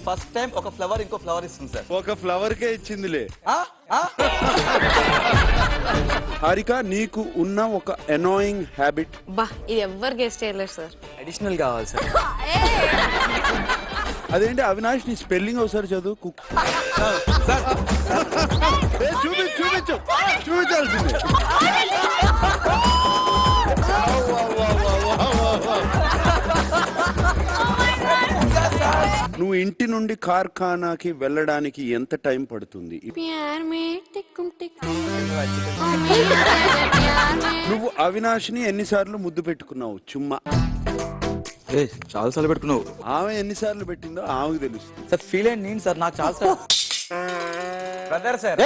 First time ఒక flower ఇంకో flower ఇస్తుంది సార్. ఒక ఫ్లవర్ కే ఇచ్చిందిలే. హారిక, నీకు ఉన్న ఒక అనాయింగ్ హ్యాబిట్? బా, ఇది ఎవ్వరు గెస్ట్ చేయలేరు సార్. అడిషనల్ కావాలి సార్. అదేంటి అవినాష్, నీ స్పెల్లింగ్ ఒకసారి చదువు. చూపించాల్సింది. నువ్వు ఇంటి నుండి కార్ఖానాకి వెళ్ళడానికి ఎంత టైం పడుతుంది? నువ్వు అవినాష్ని ఎన్నిసార్లు ముద్దు పెట్టుకున్నావు? చుమ్మా చాలా సార్లు పెట్టుకున్నావు. ఆమె ఎన్నిసార్లు పెట్టిందో ఆమెకు తెలుస్తుంది సార్. ఫీల్ అయ్యింది నేను సార్, నాకు చాలా సార్. Brother sir.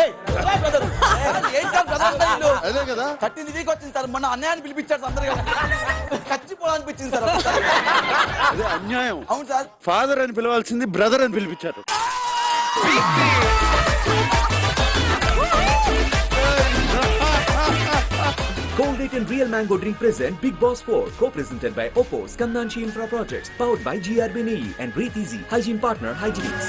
అదే కదా, 13th వీక్ వచ్చింది సార్. మొన్న అన్యాయాన్ని పిలిపించారు సార్, అందరు చచ్చిపోవాలనిపించింది సార్. అదే అన్యాయం. అవును సార్. ఫాదర్ అని పిలవాల్సింది బ్రదర్ అని పిలిపించారు. Colgate and Real Mango Drink present Big Boss 4, co-presented by Oppo, Skandanchi Infra Projects, powered by GRBNE and Breathe Easy, hygiene partner Hygienics.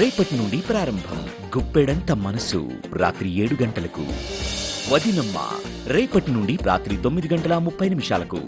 రేపటి నుండి ప్రారంభం. గుప్పెడంత మనసు రాత్రి 7 గంటలకు. వదినమ్మ రేపటి నుండి రాత్రి 9:30 నిమిషాలకు.